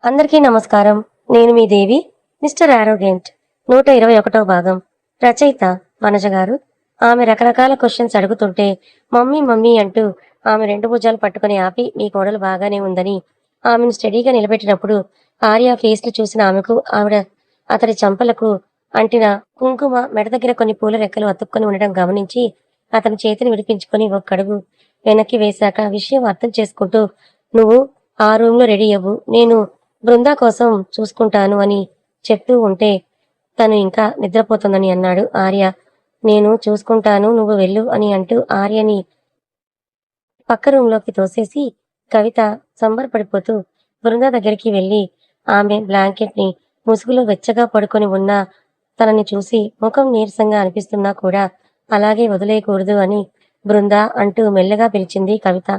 అందరికీ నమస్కారం. నేను మీ దేవి. మిస్టర్ ఆరోగెంట్ 121వ భాగం. రచయిత వనజ గారు. ఆమె రకరకాల క్వశ్చన్స్ అడుగుతుంటే మమ్మీ మమ్మీ అంటూ ఆమె రెండు భుజాలు పట్టుకుని ఆపి మీ కోడలు బాగానే ఉందని ఆమెను స్టడీగా నిలబెట్టినప్పుడు ఆర్య ఫేస్లు చూసిన ఆమెకు అతడి చంపలకు అంటిన కుంకుమ మెడ దగ్గర కొన్ని పూల రెక్కలు అతుక్కొని ఉండడం గమనించి అతని చేతిని విడిపించుకొని ఒక్కడుగు వెనక్కి వేశాక విషయం అర్థం చేసుకుంటూ నువ్వు ఆ రూమ్ లో రెడీ అవ్వు, నేను బృందా కోసం చూసుకుంటాను అని చెప్తూ ఉంటే తను ఇంకా నిద్రపోతుందని అన్నాడు ఆర్య. నేను చూసుకుంటాను, నువ్వు వెళ్ళు అని అంటూ ఆర్యని పక్క రూంలోకి తోసేసి కవిత సంబరపడిపోతూ బృందా దగ్గరికి వెళ్లి ఆమె బ్లాంకెట్ ని ముసుగులో వెచ్చగా పడుకొని ఉన్న తనని చూసి ముఖం నీరసంగా అనిపిస్తున్నా కూడా అలాగే వదిలేయకూడదు అని బృందా అంటూ మెల్లగా పిలిచింది కవిత.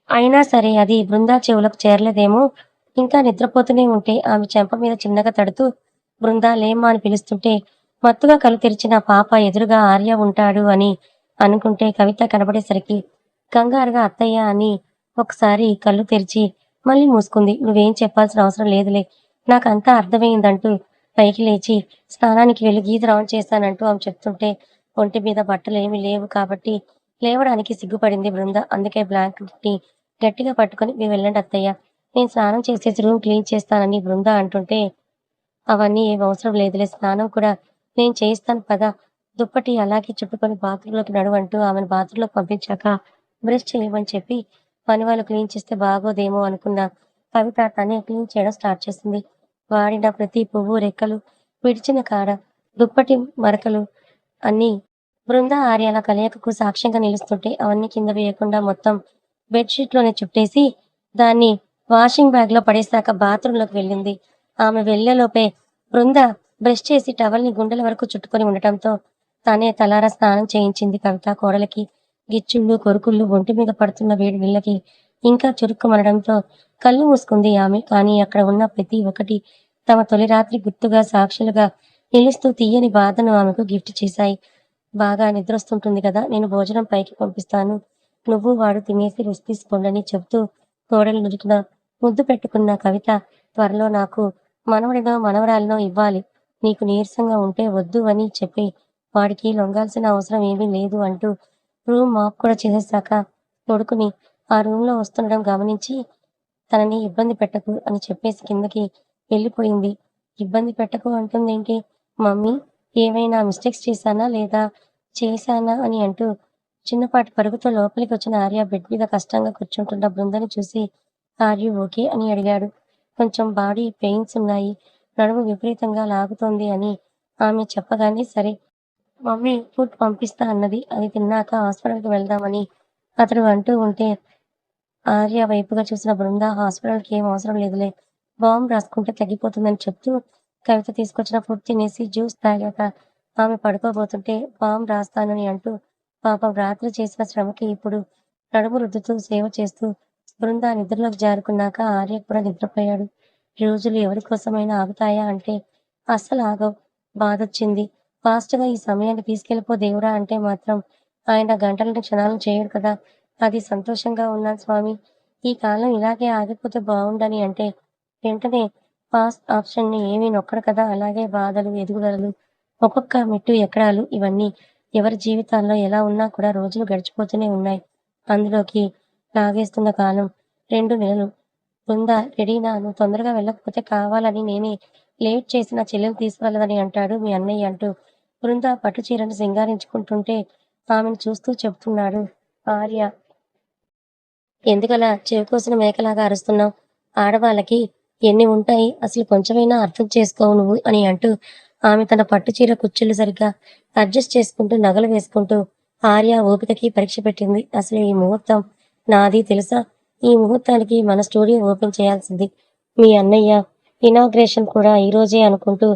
అయినా సరే అది బృందా చెవులకు చేరలేదేమో. ఇంకా నిద్రపోతూనే ఉంటే ఆమె చెంప మీద చిన్నగా తడుతూ బృందా లేమ్మా అని పిలుస్తుంటే మత్తుగా కళ్ళు తెరిచిన పాప ఎదురుగా ఆర్య ఉంటాడు అని అనుకుంటే కవిత కనబడేసరికి కంగారుగా అత్తయ్య అని ఒకసారి కళ్ళు తెరిచి మళ్ళీ మూసుకుంది. నువ్వేం చెప్పాల్సిన అవసరం లేదులే, నాకంతా అర్థమైందంటూ పైకి లేచి స్నానానికి వెళ్లి గీజర్ ఆన్ చేశానంటూ ఆమె చెప్తుంటే ఒంటి మీద బట్టలు ఏమీ లేవు కాబట్టి లేవడానికి సిగ్గుపడింది బృంద. అందుకే బ్లాంకెట్ ని గట్టిగా పట్టుకుని మీరు వెళ్ళండి అత్తయ్య, నేను స్నానం చేసేసి రూమ్ క్లీన్ చేస్తానని బృంద అంటుంటే అవన్నీ ఏం అవసరం లేదులే, స్నానం కూడా నేను చేయిస్తాను పద, దుప్పటి అలాగే చుట్టుకొని బాత్రూంలోకి నడువంటూ ఆమెను బాత్రూంలోకి పంపించాక బ్రష్ చేయమని చెప్పి పని వాళ్ళు క్లీన్ చేస్తే బాగోదేమో అనుకున్న కవిత తనే క్లీన్ చేయడం స్టార్ట్ చేసింది. వాడిన ప్రతి పువ్వు రెక్కలు, విడిచిన కాడ, దుప్పటి మరకలు అన్నీ బృంద ఆర్యాల కలయికకు సాక్ష్యంగా నిలుస్తుంటే అవన్నీ కింద వేయకుండా మొత్తం బెడ్షీట్లోనే చుట్టేసి దాన్ని వాషింగ్ బ్యాగ్ లో పడేశాక బాత్రూంలోకి వెళ్ళింది. ఆమె వెళ్లేలోపే బృంద బ్రష్ చేసి టవల్ని గుండెల వరకు చుట్టుకొని ఉండటంతో తనే తలారా స్నానం చేయించింది కవిత కోడలికి. గిచ్చుళ్ళు కొరుకుళ్ళు ఒంటి మీద పడుతున్న వేడి నీళ్ళకి ఇంకా చురుక్కుమనడంతో కళ్ళు మూసుకుంది ఆమె. కానీ అక్కడ ఉన్న ప్రతి ఒక్కటి తమ తొలి రాత్రి గుర్తుగా సాక్షులుగా నిలుస్తూ తీయని బాధను ఆమెకు గిఫ్ట్ చేశాయి. బాగా నిద్రొస్తుంటుంది కదా, నేను భోజనం పైకి పంపిస్తాను, నువ్వు వాడు తినేసి రెస్ట్ తీసుకోండి చెబుతూ కోడలు నుదుటిన ముద్దు పెట్టుకున్న కవిత త్వరలో నాకు మనవడినో మనవరాలినో ఇవ్వాలి, నీకు నీరసంగా ఉంటే వద్దు అని చెప్పి వాడికి లొంగాల్సిన అవసరం ఏమీ లేదు అంటూ రూమ్ మాప్ కూడా చేసేశాక కొడుకుని ఆ రూమ్లో వస్తుండడం గమనించి తనని ఇబ్బంది పెట్టకు అని చెప్పేసి కిందకి వెళ్ళిపోయింది. ఇబ్బంది పెట్టకు అంటుందేంటి మమ్మీ, ఏమైనా మిస్టేక్స్ చేశానా లేదా చేశానా అని అంటూ చిన్నపాటి పరుగుతో లోపలికి వచ్చిన ఆర్య బెడ్ మీద కష్టంగా కూర్చుంటున్న బృందని చూసి ఆర్ యూ ఓకే అని అడిగాడు. కొంచెం బాడీ పెయిన్స్ ఉన్నాయి, నడుము విపరీతంగా లాగుతోంది అని ఆమె చెప్పగానే సరే మమ్మీ ఫుడ్ పంపిస్తా అన్నది, అది తిన్నాక హాస్పిటల్కి వెళ్దామని అతడు అంటూ ఉంటే ఆర్య వైపుగా చూసిన బృంద హాస్పిటల్కి ఏం అవసరం లేదులే, బాంబు రాసుకుంటే తగ్గిపోతుందని చెప్తూ కవిత తీసుకొచ్చిన ఫుడ్ తినేసి జ్యూస్ తాగాక ఆమె పడుకోబోతుంటే బాంబు రాస్తానని అంటూ పాపం రాత్రి చేసిన శ్రమకి ఇప్పుడు నడుము రుద్దుతూ సేవ చేస్తూ బృంద నిద్రలోకి జారుకున్నాక ఆర్య కూడా నిద్రపోయాడు. రోజులు ఎవరి కోసమైనా ఆగుతాయా అంటే అస్సలు ఆగవు. బాధొచ్చింది. ఫాస్ట్గా ఈ సమయాన్ని తీసుకెళ్ళిపో దేవుడా అంటే మాత్రం ఆయన గంటలని క్షణాలను చేయడు కదా. అది సంతోషంగా ఉన్నాను స్వామి, ఈ కాలం ఇలాగే ఆగిపోతే బాగుండని అంటే వెంటనే ఫాస్ట్ ఆప్షన్ ని ఏమీ నొక్కడు కదా. అలాగే బాధలు, ఎదుగుదలలు, ఒక్కొక్క మెట్టు ఎక్కడాలు ఇవన్నీ ఎవరి జీవితాల్లో ఎలా ఉన్నా కూడా రోజులు గడిచిపోతూనే ఉన్నాయి. అందులోకి లాగేస్తున్న కాలం 2 నెలలు. బృందా రెడీనా, నువ్వు తొందరగా వెళ్ళకపోతే కావాలని నేనే లేట్ చేసి నా చెల్లెలు తీసుకువెళ్ళదని అంటాడు మీ అన్నయ్య అంటూ బృందా పట్టు చీరను సింగారించుకుంటుంటే ఆమెను చూస్తూ చెప్తున్నాడు ఆర్య. ఎందుకలా చెవికోసిన మేకలాగా అరుస్తున్నావు? ఆడవాళ్ళకి ఎన్ని ఉంటాయి, అసలు కొంచెమైనా అర్థం చేసుకోవు నువ్వు అని అంటూ ఆమె తన పట్టుచీర కుచ్చుళ్ళు సరిగ్గా అడ్జస్ట్ చేసుకుంటూ నగలు వేసుకుంటూ ఆర్య ఓపికకి పరీక్ష పెట్టింది. అసలు ఈ ముహూర్తం నాది తెలుసా? ఈ ముహూర్తానికి మన స్టూడియో ఓపెన్ చేయాల్సింది. మీ అన్నయ్య ఇనాగ్రేషన్ కూడా ఈ రోజే అనుకుంటూ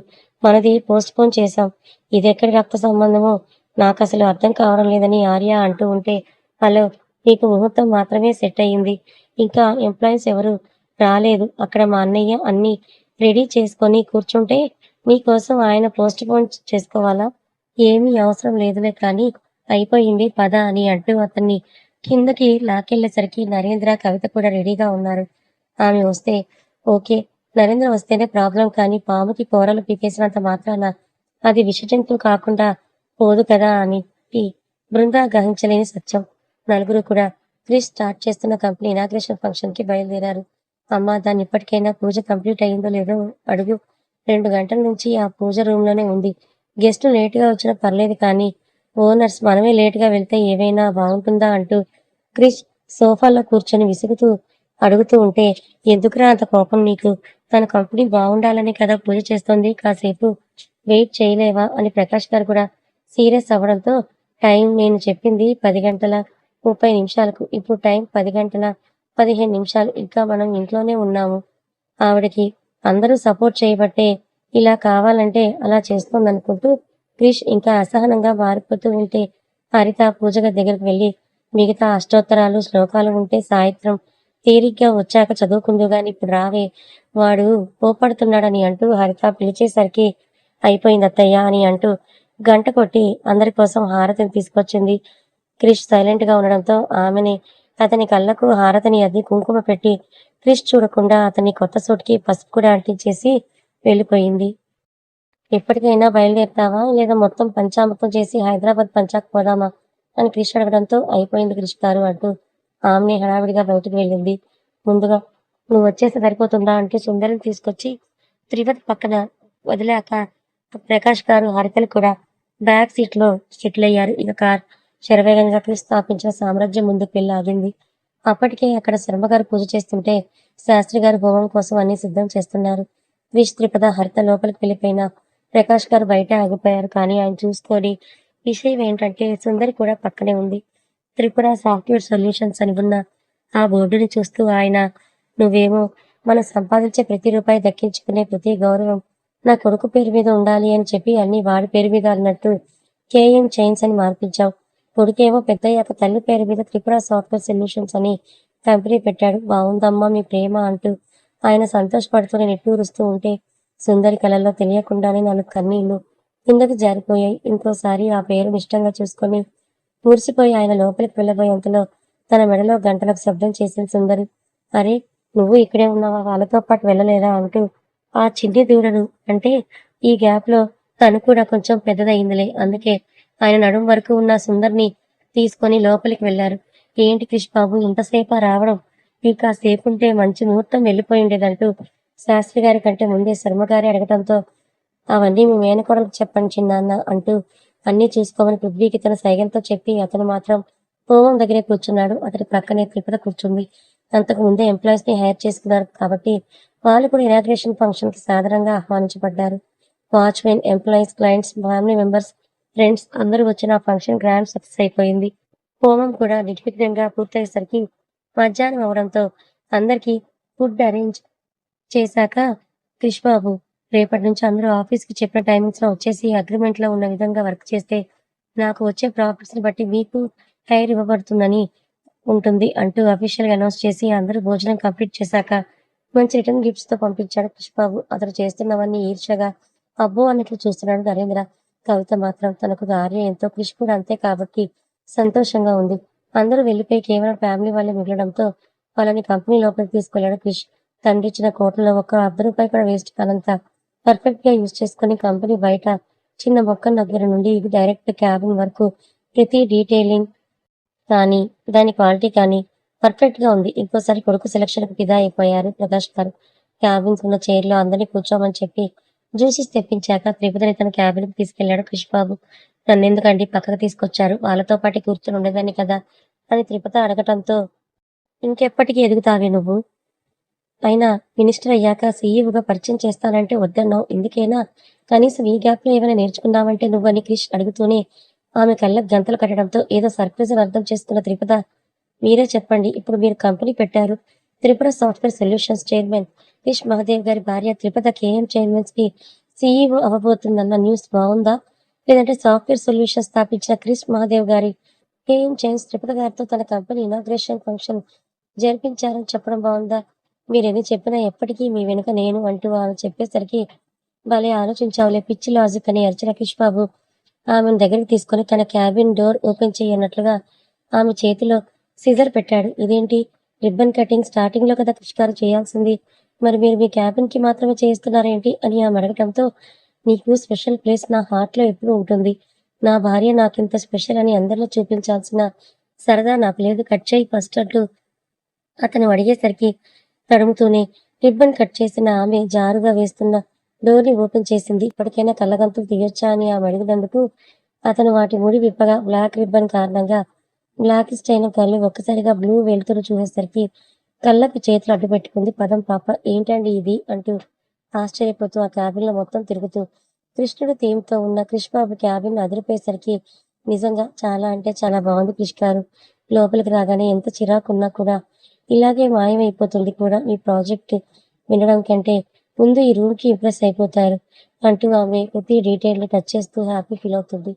మనది పోస్ట్ పోన్ చేశాం. ఇదెక్కడి రక్త సంబంధమో నాకు అసలు అర్థం కావడం లేదని ఆర్య అంటూ ఉంటే హలో, నీకు ముహూర్తం మాత్రమే సెట్ అయ్యింది, ఇంకా ఎంప్లాయీస్ ఎవరు రాలేదు. అక్కడ మా అన్నయ్య అన్ని రెడీ చేసుకొని కూర్చుంటే మీకోసం ఆయన పోస్ట్ పోన్ చేసుకోవాలా? ఏమీ అవసరం లేదులే కానీ అయిపోయింది పద అని అంటూ అతన్ని కిందకి లాక్కెళ్ళేసరికి నరేంద్ర, కవిత కూడా రెడీగా ఉన్నారు. ఆమె వస్తే ఓకే, నరేంద్ర వస్తేనే ప్రాబ్లం, కానీ పాముకి కూరలు పీకేసినంత మాత్రాన అది విషజంతువు కాకుండా పోదు కదా అని బృందా గ్రహించలేని సత్యం. నలుగురు కూడా క్రిష్ స్టార్ట్ చేస్తున్న కంపెనీ ఇనాగ్రేషన్ ఫంక్షన్ కి బయలుదేరారు. అమ్మా, దాన్ని ఇప్పటికైనా పూజ కంప్లీట్ అయ్యిందో లేదో అడుగు. 2 గంటల నుంచి ఆ పూజ రూమ్ లోనే ఉంది. గెస్టులు లేటుగా వచ్చినా పర్లేదు, కానీ ఓనర్స్ మనమే లేటుగా వెళ్తే ఏవైనా బాగుంటుందా అంటూ క్రిష్ సోఫాలో కూర్చొని విసుగుతూ అడుగుతూ ఉంటే, ఎందుకురా అంత కోపం నీకు? తన కంపెనీ బాగుండాలని కదా పూజ చేస్తోంది, కాసేపు వెయిట్ చేయలేవా అని ప్రకాష్ గారు కూడా సీరియస్ అవ్వడంతో, టైం నేను చెప్పింది 10 గంటల 30 నిమిషాలకు, ఇప్పుడు టైం 10 గంటల 15 నిమిషాలు, ఇంకా మనం ఇంట్లోనే ఉన్నాము. ఆవిడకి అందరూ సపోర్ట్ చేయబట్టే ఇలా కావాలంటే అలా చేస్తోందనుకుంటూ క్రిష్ ఇంకా అసహనంగా మారిపోతూ ఉంటే, హరిత పూజ గది దగ్గరికి వెళ్ళి, మిగతా అష్టోత్తరాలు శ్లోకాలు ఉంటే సాయంత్రం తీరిగ్గా వచ్చాక చదువుకుందు గాని, ఇప్పుడు రావే, వాడు కోపడుతున్నాడని అంటూ హరిత పిలిచేసరికి, అయిపోయింది అత్తయ్య అని అంటూ గంట కొట్టి అందరి కోసం హారతిని తీసుకొచ్చింది. క్రిష్ సైలెంట్ గా ఉండడంతో ఆమెనే అతని కళ్ళకు హారతిని అద్ది కుంకుమ పెట్టి, క్రిష్ చూడకుండా అతని కొత్త సూట్కి పసుపు కూడా అంటించేసి వెళ్ళిపోయింది. ఎప్పటికైనా బయలుదేరుతావా, లేదా మొత్తం పంచామృతం చేసి హైదరాబాద్ పంచాకు పోదామా అని క్రిష్ అడగడంతో, అయిపోయింది క్రిష్ గారు అంటూ ఆమెని హడావిడిగా బయటకు వెళ్ళింది. ముందుగా నువ్వు వచ్చేస్తే సరిపోతుందా అంటూ సుందరిని తీసుకొచ్చి త్రివతి పక్కన వదిలాక ప్రకాష్ గారు హరితలు కూడా బ్యాక్ సీట్ లో సెటిల్ అయ్యారు. ఇక కార్ శరవేగంగా క్రిష్ స్థాపించిన సామ్రాజ్యం ముందుకు వెళ్ళి ఆగింది. అప్పటికే అక్కడ శర్మగారు పూజ చేస్తుంటే శాస్త్రి గారు హోమం కోసం అన్ని సిద్ధం చేస్తున్నారు. క్రిష్, త్రిపద, హరిత లోపలికి వెళ్ళిపోయినా ప్రకాష్ గారు బయట ఆగిపోయారు. కానీ ఆయన చూసుకొని, విషయం ఏంటంటే సుందరి కూడా పక్కనే ఉంది. త్రిపుర సాఫ్ట్వేర్ సొల్యూషన్స్ అని ఉన్న ఆ బోర్డుని చూస్తూ ఆయన, నువ్వేమో మనం సంపాదించే ప్రతి రూపాయి దక్కించుకునే ప్రతి గౌరవం నా కొడుకు పేరు మీద ఉండాలి అని చెప్పి అన్ని వాడి పేరు మీద అన్నట్టు కేఎం చైన్స్ అని మార్పించావు. కొడుకేమో పెద్దయ్యాక తల్లి పేరు మీద త్రిపుర సాఫ్ట్వేర్ సొల్యూషన్స్ అని కంపెనీ పెట్టాడు. బాగుందమ్మా మీ ప్రేమ అంటూ ఆయన సంతోషపడుతూనే నిట్టూరుస్తూ ఉంటే, సుందరి కళల్లో తెలియకుండానే 4 కన్నీళ్లు కిందకి జారిపోయాయి. ఇంకోసారి ఆ పేరు ఇష్టంగా చూసుకొని మురిసిపోయి ఆయన లోపలికి వెళ్ళబోయేంతలో తన మెడలో గంటలకు శబ్దం చేసింది సుందరి. అరే, నువ్వు ఇక్కడే ఉన్నావా, వాళ్ళతో పాటు వెళ్ళలేదా అంటూ ఆ చిన్ని దూడను అంటే, ఈ గ్యాప్ లో తను కూడా కొంచెం పెద్దదయ్యిందిలే, అందుకే ఆయన నడుం వరకు ఉన్న సుందర్ని తీసుకొని లోపలికి వెళ్లారు. ఏంటి క్రిష్ బాబు, ఇంతసేపా రావడం? ఇంకా సేపు ఉంటే మంచి ముహూర్తం వెళ్ళిపోయి ఉండేదంటూ శాస్త్రి గారి కంటే ముందే శర్మగారి అడగటంతో, అవన్నీ మీ మేనకోడలకు చెప్పండి చిన్నాన్న అంటూ అన్నీ చూసుకోమని పృథ్వీకి తన సైగంతో చెప్పి అతను మాత్రం హోమం దగ్గరే కూర్చున్నాడు. అతని ప్రక్కనే త్రిపుర కూర్చుంది. అంతకు ముందే ఎంప్లాయీస్ ని హైర్ చేసుకున్నారు కాబట్టి వాళ్ళు కూడా ఇనాగ్రేషన్ ఫంక్షన్ కి సాధారణంగా ఆహ్వానించబడ్డారు. Watchman, employees, clients, family members, friends అందరూ వచ్చిన ఆ ఫంక్షన్ గ్రాండ్ సక్సెస్ అయిపోయింది. హోమం కూడా నిర్విఘ్నంగా పూర్తయ్యేసరికి మధ్యాహ్నం అవడంతో అందరికీ ఫుడ్ అరేంజ్ చేశాక, క్రిష్ బాబు, రేపటి నుంచి అందరూ ఆఫీస్కి చెప్పిన టైమింగ్స్ లో వచ్చేసి అగ్రిమెంట్ లో ఉన్న విధంగా వర్క్ చేస్తే నాకు వచ్చే ప్రాఫిట్స్ ని బట్టి మీకు హైర్ ఇవ్వబడుతుందని ఉంటుంది అంటూ అఫీషియల్ గా అనౌన్స్ చేసి అందరూ భోజనం కంప్లీట్ చేశాక మంచి రిటర్న్ గిఫ్ట్స్ తో పంపించాడు క్రిష్ బాబు. అతను చేస్తున్నవన్నీ ఈర్ష్యగా అబ్బో అన్నట్లు చూస్తున్నాడు నరేంద్ర. కవిత మాత్రం తనకు భార్య ఎంతో, క్రిష్ కూడా అంతే కాబట్టి సంతోషంగా ఉంది. అందరూ వెళ్లిపోయి కేవలం ఫ్యామిలీ వాళ్ళే మిగలడంతో వాళ్ళని కంపెనీ లోపలికి తీసుకెళ్లాడు క్రిష్. తండ్రిచ్చిన కోట్లలో ఒక్క ₹1 కూడా వేస్ట్ కానంత పర్ఫెక్ట్ గా యూజ్ చేసుకుని కంపెనీ బయట చిన్న మొక్కల దగ్గర నుండి డైరెక్ట్ క్యాబిన్ వరకు ప్రతి డీటెయిలింగ్ కానీ దాని క్వాలిటీ కానీ పర్ఫెక్ట్ గా ఉంది. ఇంకోసారి కొడుకు సెలక్షన్ కు ఫిదా అయిపోయారు ప్రకాష్ గారు. క్యాబిన్స్ ఉన్న చైర్ లో అందరినీ కూర్చోమని చెప్పి జ్యూసెస్ తెప్పించాక త్రిపుదని తన క్యాబిన్ కి తీసుకెళ్లాడు క్రిష్ బాబు. నన్నెందుకండి పక్కకు తీసుకొచ్చారు, వాళ్ళతో పాటు కూర్చొని ఉండేదాన్ని కదా అని త్రిపత అడగటంతో, ఇంకెప్పటికీ ఎదుగుతావే నువ్వు, అయినా మినిస్టర్ అయ్యాక సీఈఓగా పరిచయం చేస్తానంటే వద్దన్నావు, ఎందుకైనా కనీసం ఈ గ్యాప్ లో ఏమైనా నేర్చుకున్నావంటే నువ్వని క్రిష్ అడుగుతూనే ఆమె కళ్ళకు గంతలు కట్టడంతో ఏదో సర్ప్రైజ్ అని అర్థం చేసుకున్న త్రిపద, మీరే చెప్పండి, ఇప్పుడు మీరు కంపెనీ పెట్టారు, Tripura software solutions chairman Krish Mahadev గారి భార్య త్రిపద కేఎం చైర్మన్స్ కి సీఈఓ అవ్వబోతుందన్న న్యూస్ బాగుందా, లేదంటే సాఫ్ట్వేర్ సొల్యూషన్ స్థాపించిన క్రిష్ మహదేవ్ గారి కేఎం చైన్స్ త్రిపద గారితో తన కంపెనీ ఇనాగ్రేషన్ ఫంక్షన్ జరిపించారని చెప్పడం బాగుందా? మీరెన్ని చెప్పినా ఎప్పటికీ మీ వెనుక నేను అంటూ ఆమె చెప్పేసరికి, భలే ఆలోచించావులే పిచ్చి లాజిక్ అని అరిచిన క్రిష్ బాబు ఆమెను దగ్గరికి తీసుకుని తన క్యాబిన్ డోర్ ఓపెన్ చేయన్నట్లుగా ఆమె చేతిలో సిజర్ పెట్టాడు. ఇదేంటి, రిబ్బన్ కటింగ్ స్టార్టింగ్ లో కదా క్రిష్ గారు చేయాల్సింది, మరి మీరు మీ క్యాబిన్‌కి మాత్రమే చేయిస్తున్నారేంటి అని ఆమె అడగటంతో, నీకు స్పెషల్ ప్లేస్ నా హార్ట్‌లో ఎప్పుడూ ఉంటుంది. నా భార్య నాకింత స్పెషల్ అని అందరిలో చూపించాల్సిన సరదా నాకు లేదు. కట్ చెయ్యి ఫస్ట్ అంటూ అతను అడిగేసరికి తడుముతూనే రిబ్బన్ కట్ చేసిన ఆమె జారుగా వేస్తున్న డోర్‌ని ఓపెన్ చేసింది. ఇప్పటికైనా కళ్ళగంతులు తీయొచ్చా అని ఆమె అడిగినందుకు అతను వాటి ముడి విప్పగా బ్లాక్ రిబ్బన్ కారణంగా బ్లాకిస్ట్ అయిన కళ్ళు ఒక్కసారిగా బ్లూ వెలుతురు చూసేసరికి కళ్ళకి చేతులు అడ్డుపెట్టుకుంది. పదం పాప ఏంటండి ఇది అంటూ ఆశ్చర్యపోతూ ఆ క్యాబిన్‌లో మొత్తం తిరుగుతూ కృష్ణుడు థీమ్‌తో ఉన్న క్రిష్ బాబు క్యాబిన్ అదిరిపోయేసరికి నిజంగా చాలా అంటే చాలా బాగుంది క్రిష్ గారు. లోపలికి రాగానే ఎంత చిరాకున్నా కూడా ఇలాగే మాయమైపోతుంది కూడా మీ ప్రాజెక్ట్ వినడం కంటే ముందు ఈ రూమ్‌కి ఇంప్రెస్ అయిపోతారు అంటూ ఆమె ప్రతి డీటెయిల్‌ని టచ్ చేస్తూ హ్యాపీ ఫీల్ అవుతుంది.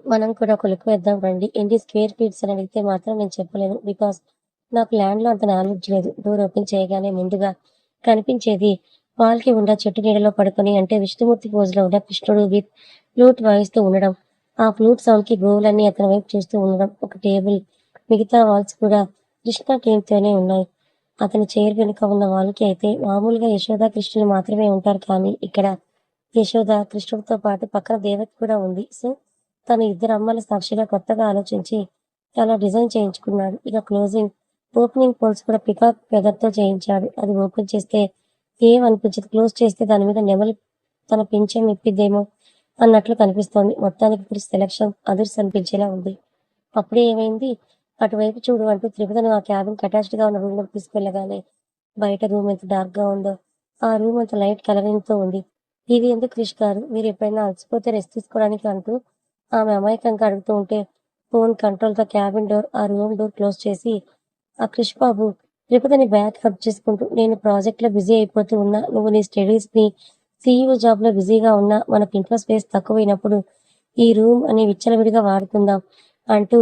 మనం కూడా ఒక లుక్ వేద్దాం రండి. ఎన్ని స్క్వేర్ ఫీట్స్ అని అడిగితే మాత్రం నేను చెప్పలేను. బికాజ్ నాకు ల్యాండ్‌లో అంత నాలెడ్జ్ లేదు. డోర్ ఓపెన్ చేయగానే ముందుగా కనిపించేది వాల్‌కి ఉన్న చెట్టు నీడలో పడుకొని అంటే విష్ణుమూర్తి పోజ్‌లో ఉన్న కృష్ణుడు విత్ ఫ్లూట్ వాయిస్తూ ఉండడం. ఆ ఫ్లూట్ సౌండ్‌కి గోవులన్నీ అతని వైపు చూస్తూ ఉండడం. ఒక టేబుల్, మిగతా వాల్స్ కూడా కృష్ణ థీమ్‌తోనే ఉన్నాయి. అతని చైర్ వెనుక ఉన్న వాల్‌కి అయితే మామూలుగా యశోద, కృష్ణులు మాత్రమే ఉంటారు. కానీ ఇక్కడ యశోద, కృష్ణుడితో పాటు పక్కన దేవకి కూడా ఉంది. సో, తను ఇద్దరు అమ్మల సాక్షిగా కొత్తగా ఆలోచించి అలా డిజైన్ చేయించుకున్నాడు. ఇక ఓపెనింగ్ పోల్స్ కూడా పికాక్ ఫెదర్‌తో చేయించాడు. అది ఓపెన్ చేస్తే ఏమనిపించదు. క్లోజ్ చేస్తే దాని మీద నెమలి తన పింఛం విప్పిద్దేమో అన్నట్లు కనిపిస్తోంది. మొత్తానికి క్రిష్ సెలక్షన్ అదుర్స్ అనిపించేలా ఉంది. అప్పుడే ఏమైంది? అటువైపు చూడు అంటూ త్రిపురను ఆ క్యాబిన్‌కి అటాచ్డ్‌గా ఉన్న రూమ్‌లోకి తీసుకెళ్లగానే బయట రూమ్ ఎంత డార్క్‌గా ఉందో, ఆ రూమ్ అంత లైట్ కలరింగ్‌తో ఉంది. ఇది ఎందుకు క్రిష్ గారు? మీరు ఎప్పుడైనా అలసిపోతే రెస్ట్ తీసుకోవడానికి అంటూ ఆమె అమాయకంగా అడుగుతూ ఉంటే ఫోన్ కంట్రోల్‌తో క్యాబిన్ డోర్, ఆ రూమ్ డోర్ క్లోజ్ చేసి ఆ క్రిష్ బాబు త్రిపురని బ్యాక్ హగ్ చేసుకుంటూ నేను ప్రాజెక్ట్‌లో బిజీ అయిపోతూ ఉన్నా. నువ్వు నీ స్టడీస్‌ని, సీఈఓ జాబ్‌లో బిజీగా ఉన్నా మనకి ఇంట్లో స్పేస్ తక్కువైనప్పుడు ఈ రూమ్ అని విచ్చలవిడిగా వాడుకుందాం అంటూ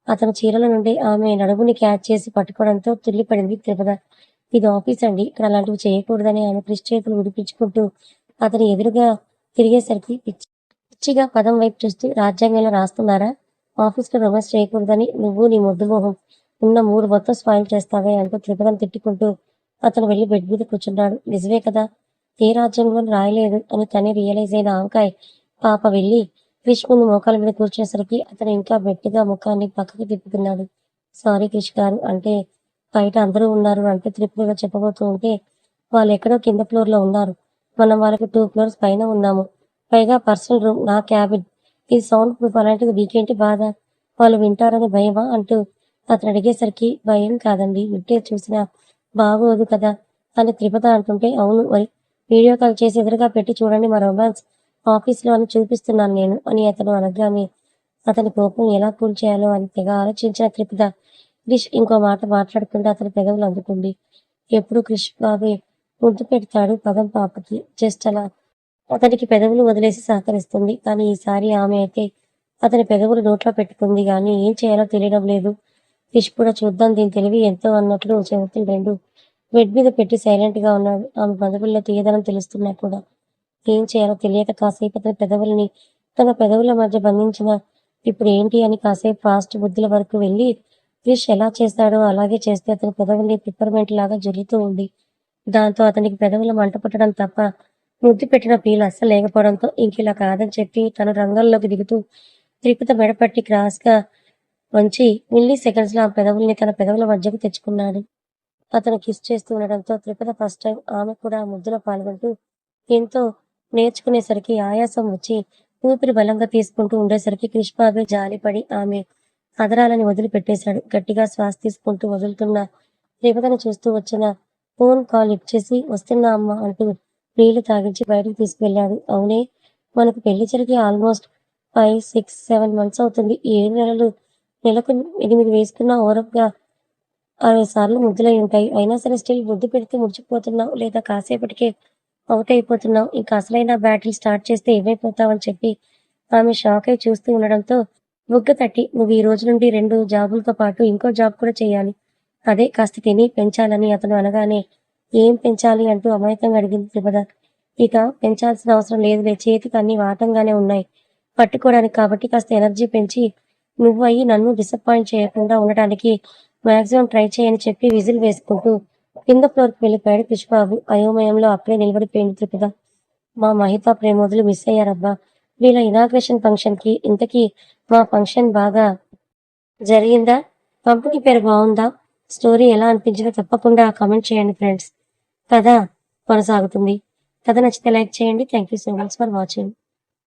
అతని చీరల నుండి ఆమె నడుముని క్యాచ్ చేసి పట్టుకోవడంతో తుల్లిపడింది త్రిపుర. ఇది ఆఫీస్ అండి. ఇక్కడ అలాంటివి చేయకూడదని ఆమె క్రిష్ చేతులు విడిపించుకుంటూ అతని ఎదురుగా తిరిగేసరికి పిచ్చిగా పదం వైపు చూస్తూ రాజ్యాంగంలో రాస్తున్నారా? ఆఫీస్‌లో రొమాన్స్ చేయకూడదని నువ్వు నీ మొద్దు మొహం. ఉన్న మూడ్ మొత్తం స్పాయిల్ చేస్తావే అంటూ త్రిపురను తిట్టుకుంటూ అతను వెళ్లి బెడ్ మీద కూర్చున్నాడు. నిజమే కదా! ఏ రాజ్యాంగంలోనూ రాయలేదు అని తనే రియలైజ్ అయిన ఆవకాయ్ పాప వెళ్లి క్రిష్ ముందు మోకాళ్ళ మీద కూర్చునేసరికి అతను ఇంకా గట్టిగా ముఖాన్ని పక్కకి తిప్పుకున్నాడు. సారీ క్రిష్ గారు అంటే బయట అందరూ ఉన్నారు అంటూ త్రిపురగా చెప్పబోతూ ఉంటే వాళ్ళెక్కడో కింద ఫ్లోర్‌లో ఉన్నారు. మనం వాళ్ళకి 2 ఫ్లోర్స్ పైన ఉన్నాము. పైగా పర్సనల్ రూమ్ నా క్యాబిన్. ఇది సౌండ్ ప్రూఫ్ అలాంటిది నీకేంటి బాధ? వాళ్ళు వింటారని భయమా? అంటూ అతను అడిగేసరికి భయం కాదండి. వింటే చూసినా బాగోదు కదా! అని త్రిపుర అంటుంటే అవును మరి వీడియో కాల్ చేసి ఎదురుగా పెట్టి చూడండి మా రొమాన్స్ ఆఫీస్‌లో అని చూపిస్తున్నాను నేను అని అతను అనగానే అతని కోపం ఎలా కూల్ చేయాలో అని తెగ ఆలోచించిన త్రిపుర క్రిష్ ఇంకో మాట మాట్లాడకుండా అతని పెదవులు అందుకుంది. ఎప్పుడు క్రిష్ బాబే ముద్దు పెడతాడు పదం పాపకి. జస్ట్ అలా అతనికి పెదవులు వదిలేసి సహకరిస్తుంది. కానీ ఈసారి ఆమె అయితే అతని పెదవులు నోట్లో పెట్టుకుంది గానీ ఏం చేయాలో తెలియడం లేదు. క్రిష్ కూడా చూద్దాం దీని తెలివి ఎంతో అన్నట్లు చేతులు రెండు బెడ్ మీద పెట్టి సైలెంట్‌గా ఉన్నాడు. ఆమె పెదవుల్లో తీయదనం తెలుస్తున్నా కూడా ఏం చేయాలో తెలియక కాసేపు అతని పెదవులని తన పెదవుల మధ్య బంధించిన ఇప్పుడు ఏంటి అని కాసేపు ఫాస్ట్ బుద్ధుల వరకు వెళ్ళి క్రిష్ ఎలా చేశాడో అలాగే చేస్తే అతని పెదవుల్ని పిప్పర్మెంట్ లాగా జొర్రుతూ ఉంది. దాంతో అతనికి పెదవుల మంట పుట్టడం తప్ప ముద్దు పెట్టిన ఫీల్ అస్సలు లేకపోవడంతో ఇంకిలా కాదని చెప్పి తను రంగంలోకి దిగుతూ త్రిపుత మెడపట్టి క్రాస్‌గా వంచి మిల్లీ సెకండ్స్‌లో ఆ పెదవుల్ని తన పెదవుల మధ్యకు తెచ్చుకున్నాడు. అతను కిస్ చేస్తూ ఉండడంతో త్రిపుర ఫస్ట్ టైం ఆమె కూడా ఆ ముద్దులో పాల్గొంటూ ఎంతో నేర్చుకునేసరికి ఆయాసం వచ్చి ఊపిరి బలంగా తీసుకుంటూ ఉండేసరికి క్రిష్ బాబే జాలిపడి ఆమె అదరాలని వదిలిపెట్టేశాడు. గట్టిగా శ్వాస తీసుకుంటూ వదులుతున్న త్రిపురను చూస్తూ వచ్చిన ఫోన్ కాల్ లిఫ్ట్ చేసి వస్తున్నా అమ్మా అంటూ నీళ్లు తాగించి బయటకు తీసుకువెళ్ళాడు. అవునే మనకు పెళ్లి జరిగి ఆల్మోస్ట్ 5, 6, 7 మంత్స్ అవుతుంది. ఈ 7 నెలలు నెలకు 8 వేసుకున్నా ఓరప్‌గా 60 సార్లు ముద్దులై ఉంటాయి. అయినా సరే స్టిల్ ముద్దు పెడితే ముడుచుకుపోతున్నావు లేదా కాసేపటికే ఔట్ అయిపోతున్నావు. ఇంక అసలైన బ్యాటిల్ స్టార్ట్ చేస్తే ఏమైపోతావని చెప్పి ఆమె షాకై చూస్తూ ఉండడంతో బుగ్గ తట్టి నువ్వు ఈ రోజు నుండి 2 జాబులతో పాటు ఇంకో జాబ్ కూడా చేయాలి. అదే కాస్త తిని పెంచాలని అతను అనగానే ఏం పెంచాలి అంటూ అమాయకంగా అడిగింది త్రిపద. ఇక పెంచాల్సిన అవసరం లేదులే చేతికి అన్నీ వాటంగానే ఉన్నాయి పట్టుకోవడానికి కాబట్టి కాస్త ఎనర్జీ పెంచి నువ్వయి నన్ను డిసప్పాయింట్ చేయకుండా ఉండటానికి మాక్సిమం ట్రై చేయని చెప్పి విజిల్ వేసుకుంటూ కింద ఫ్లోర్కి వెళ్ళిపోయాడు కృష్ణబాబు. అయోమయంలో అక్కడే నిలబడిపోయింది త్రిపుద. మా మహిత ప్రేమోదులు మిస్ అయ్యారబ్బా. వీళ్ళ ఇనాగ్రేషన్ ఫంక్షన్కి. ఇంతకీ మా ఫంక్షన్ బాగా జరిగిందా? కంపెనీ పేరు బాగుందా? స్టోరీ ఎలా అనిపించిందో తప్పకుండా కామెంట్ చేయండి ఫ్రెండ్స్. కథ కొనసాగుతుంది. కథ నచ్చితే లైక్ చేయండి. Thank you so much for watching.